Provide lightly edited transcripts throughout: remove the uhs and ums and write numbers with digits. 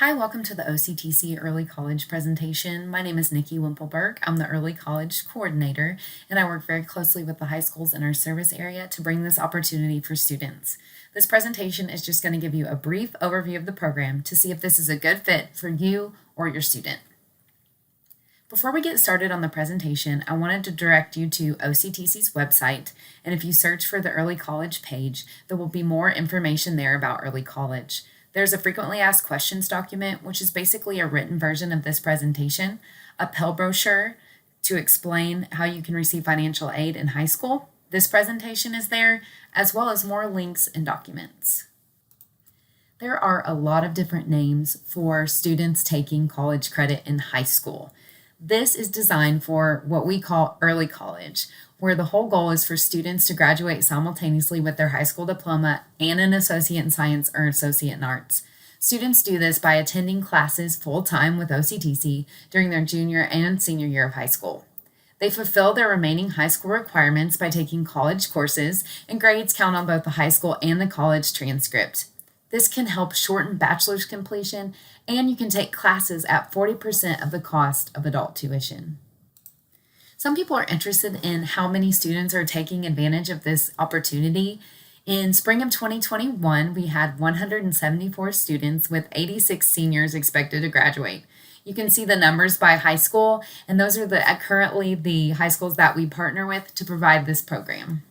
Hi, welcome to the OCTC Early College presentation. My name is Nikki Wimpelberg. I'm the Early College Coordinator, and I work very closely with the high schools in our service area to bring this opportunity for students. This presentation is just going to give you a brief overview of the program to see if this is a good fit for you or your student. Before we get started on the presentation, I wanted to direct you to OCTC's website, and if you search for the Early College page, there will be more information there about early college. There's a frequently asked questions document, which is basically a written version of this presentation, a Pell brochure to explain how you can receive financial aid in high school. This presentation is there, as well as more links and documents. There are a lot of different names for students taking college credit in high school. This is designed for what we call early college, where the whole goal is for students to graduate simultaneously with their high school diploma and an associate in science or associate in arts. Students do this by attending classes full-time with OCTC during their junior and senior year of high school. They fulfill their remaining high school requirements by taking college courses, and grades count on both the high school and the college transcript. This can help shorten bachelor's completion, and you can take classes at 40% of the cost of adult tuition. Some people are interested in how many students are taking advantage of this opportunity. In spring of 2021, we had 174 students with 86 seniors expected to graduate. You can see the numbers by high school, and those are currently the high schools that we partner with to provide this program.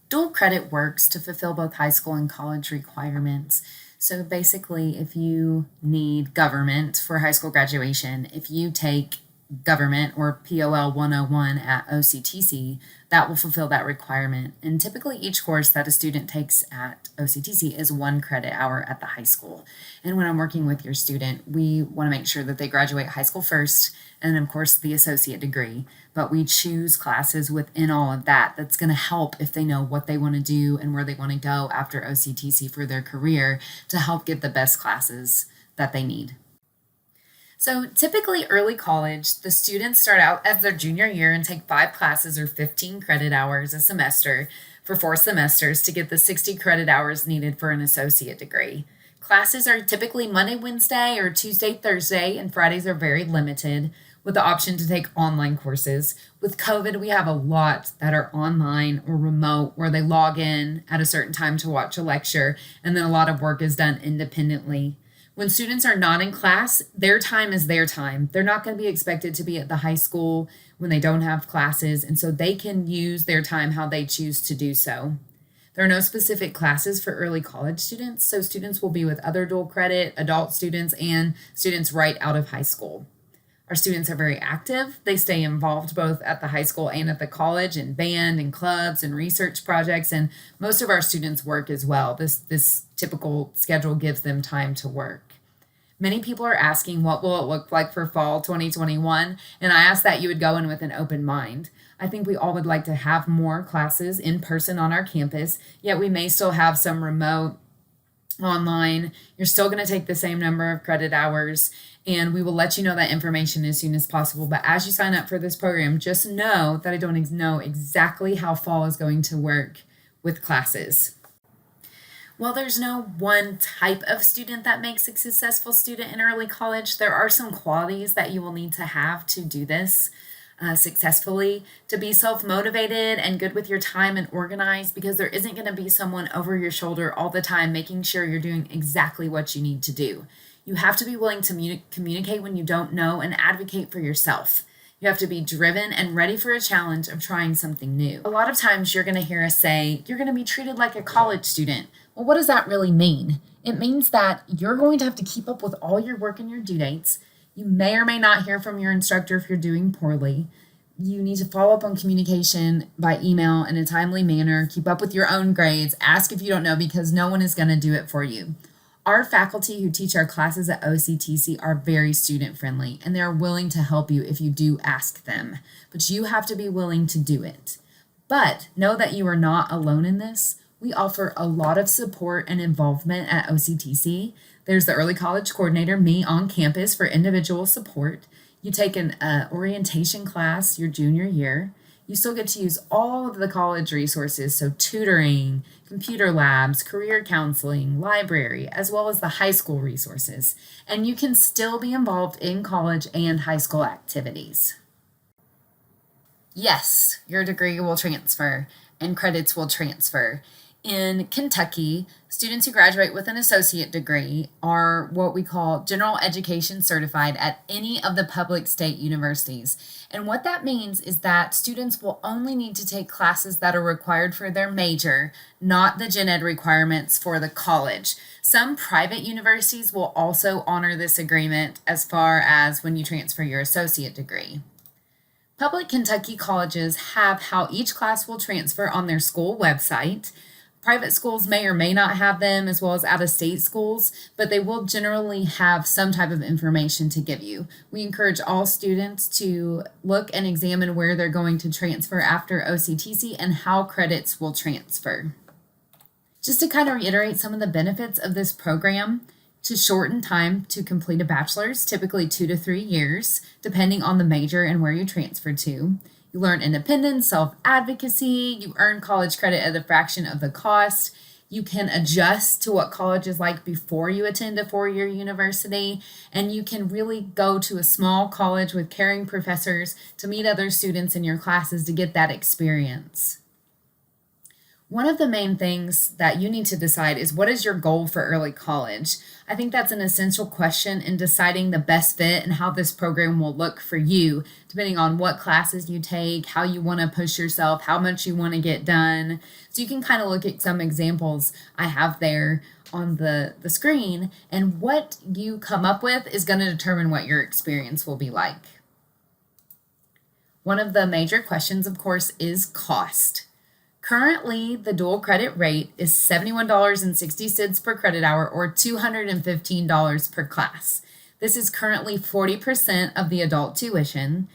Dual credit works to fulfill both high school and college requirements. So basically, if you need government for high school graduation, if you take government or POL 101 at OCTC, that will fulfill that requirement. And typically each course that a student takes at OCTC is 1 credit hour at the high school. And when I'm working with your student, we want to make sure that they graduate high school first, and of course the associate degree. But we choose classes within all of that that's going to help if they know what they want to do and where they want to go after OCTC for their career to help get the best classes that they need. So typically early college, the students start out as their junior year and take 5 classes or 15 credit hours a semester for 4 semesters to get the 60 credit hours needed for an associate degree. Classes are typically Monday, Wednesday, or Tuesday, Thursday, and Fridays are very limited with the option to take online courses. With COVID, we have a lot that are online or remote where they log in at a certain time to watch a lecture, and then a lot of work is done independently. When students are not in class, their time is their time. They're not going to be expected to be at the high school when they don't have classes, and so they can use their time how they choose to do so. There are no specific classes for early college students, so students will be with other dual credit, adult students, and students right out of high school. Our students are very active. They stay involved both at the high school and at the college in band and clubs and research projects, and most of our students work as well. This typical schedule gives them time to work. Many people are asking what will it look like for fall 2021, and I ask that you would go in with an open mind. I think we all would like to have more classes in person on our campus, yet we may still have some remote, online. You're still going to take the same number of credit hours, and we will let you know that information as soon as possible. But as you sign up for this program, just know that I don't know exactly how fall is going to work with classes. While there's no one type of student that makes a successful student in early college, there are some qualities that you will need to have to do this successfully, to be self-motivated and good with your time and organized, because there isn't going to be someone over your shoulder all the time making sure you're doing exactly what you need to do. You have to be willing to communicate when you don't know and advocate for yourself. You have to be driven and ready for a challenge of trying something new. A lot of times you're going to hear us say, you're going to be treated like a college student. Well, what does that really mean? It means that you're going to have to keep up with all your work and your due dates. You may or may not hear from your instructor if you're doing poorly. You need to follow up on communication by email in a timely manner. Keep up with your own grades. Ask if you don't know, because no one is going to do it for you. Our faculty who teach our classes at OCTC are very student friendly, and they're willing to help you if you do ask them. But you have to be willing to do it. But know that you are not alone in this. We offer a lot of support and involvement at OCTC. There's the early college coordinator, me, on campus for individual support. You take an orientation class your junior year. you still get to use all of the college resources, so tutoring, computer labs, career counseling, library, as well as the high school resources. And you can still be involved in college and high school activities. Yes, your degree will transfer and credits will transfer. In Kentucky, students who graduate with an associate degree are what we call general education certified at any of the public state universities. And what that means is that students will only need to take classes that are required for their major, not the gen ed requirements for the college. Some private universities will also honor this agreement as far as when you transfer your associate degree. Public Kentucky colleges have how each class will transfer on their school website. Private schools may or may not have them, as well as out-of-state schools, but they will generally have some type of information to give you. We encourage all students to look and examine where they're going to transfer after OCTC and how credits will transfer. Just to kind of reiterate some of the benefits of this program, to shorten time to complete a bachelor's, typically 2 to 3 years, depending on the major and where you transfer to. You learn independence, self-advocacy, you earn college credit at a fraction of the cost. You can adjust to what college is like before you attend a 4-year university, and you can really go to a small college with caring professors to meet other students in your classes to get that experience. One of the main things that you need to decide is, what is your goal for early college? I think that's an essential question in deciding the best fit and how this program will look for you, depending on what classes you take, how you want to push yourself, how much you want to get done. So you can kind of look at some examples I have there on the screen, and what you come up with is going to determine what your experience will be like. One of the major questions, of course, is cost. Currently, the dual credit rate is $71.60 per credit hour, or $215 per class. This is currently 40% of the adult tuition.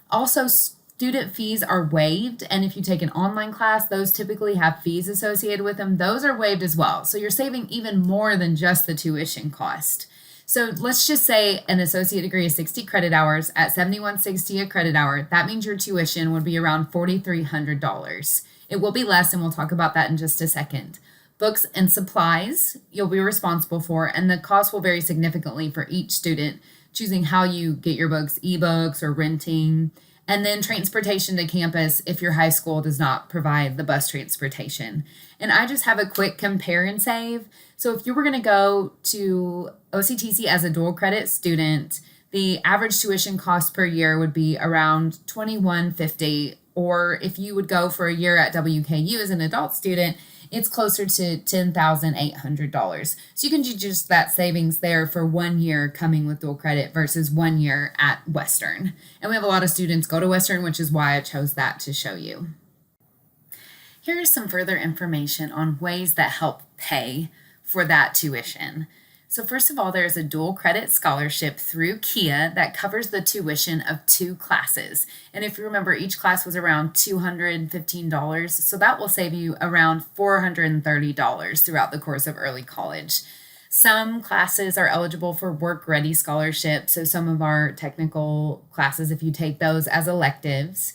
Also, student fees are waived, and if you take an online class, those typically have fees associated with them. Those are waived as well. So you're saving even more than just the tuition cost. So let's just say an associate degree is 60 credit hours at $71.60 a credit hour. That means your tuition would be around $4,300. It will be less, and we'll talk about that in just a second. Books and supplies you'll be responsible for, and the cost will vary significantly for each student, choosing how you get your books, ebooks or renting. And then transportation to campus if your high school does not provide the bus transportation. And I just have a quick compare and save. So if you were going to go to OCTC as a dual credit student, the average tuition cost per year would be around $21.50. Or if you would go for a year at WKU as an adult student, it's closer to $10,800. So you can do just that savings there for 1 year coming with dual credit versus 1 year at Western. And we have a lot of students go to Western, which is why I chose that to show you. Here is some further information on ways that help pay for that tuition. So first of all, there's a dual credit scholarship through KIA that covers the tuition of 2 classes. And if you remember, each class was around $215. So that will save you around $430 throughout the course of early college. Some classes are eligible for Work Ready Scholarship. So some of our technical classes, if you take those as electives.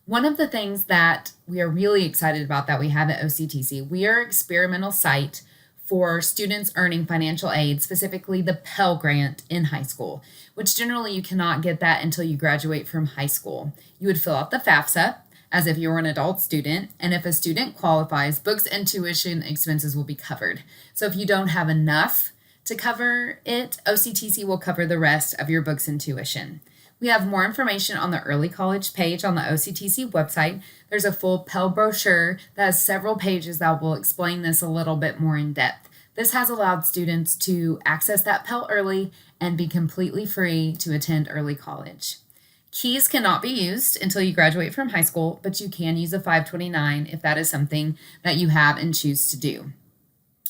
One of the things that we are really excited about that we have at OCTC, we are an experimental site for students earning financial aid, specifically the Pell Grant in high school, which generally you cannot get that until you graduate from high school. You would fill out the FAFSA as if you were an adult student, and if a student qualifies, books and tuition expenses will be covered. So if you don't have enough to cover it, OCTC will cover the rest of your books and tuition. We have more information on the early college page on the OCTC website. There's a full Pell brochure that has several pages that will explain this a little bit more in depth. This has allowed students to access that Pell early and be completely free to attend early college. Keys cannot be used until you graduate from high school, but you can use a 529 if that is something that you have and choose to do.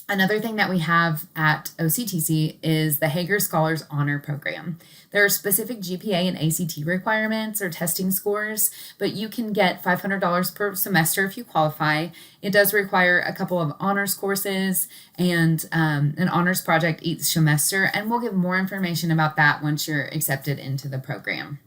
Another thing that we have at OCTC is the Hager Scholars Honor Program. There are specific GPA and ACT requirements or testing scores, but you can get $500 per semester if you qualify. It does require a couple of honors courses and an honors project each semester, and we'll give more information about that once you're accepted into the program.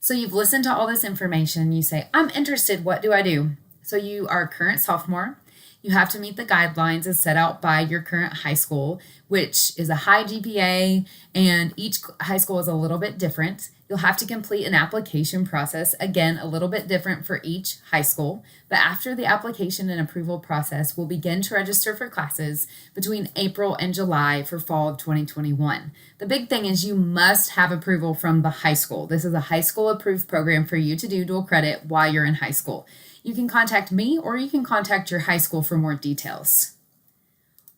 So you've listened to all this information. You say, I'm interested. What do I do? So you are a current sophomore. You have to meet the guidelines as set out by your current high school, which is a high GPA, and each high school is a little bit different. You'll have to complete an application process, again, a little bit different for each high school. But after the application and approval process, we'll begin to register for classes between April and July for fall of 2021. The big thing is you must have approval from the high school. This is a high school approved program for you to do dual credit while you're in high school. You can contact me or you can contact your high school for more details.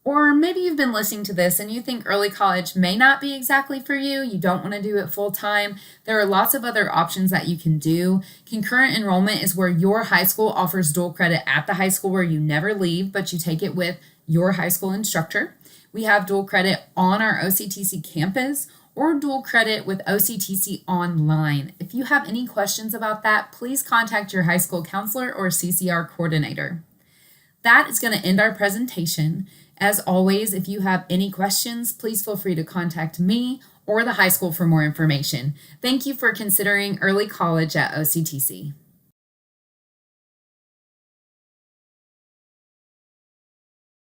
Or maybe you've been listening to this and you think early college may not be exactly for you. You don't want to do it full time. There are lots of other options that you can do. Concurrent enrollment is where your high school offers dual credit at the high school where you never leave, but you take it with your high school instructor. We have dual credit on our OCTC campus or dual credit with OCTC online. If you have any questions about that, please contact your high school counselor or CCR coordinator. That is going to end our presentation. As always, if you have any questions, please feel free to contact me or the high school for more information. Thank you for considering early college at OCTC.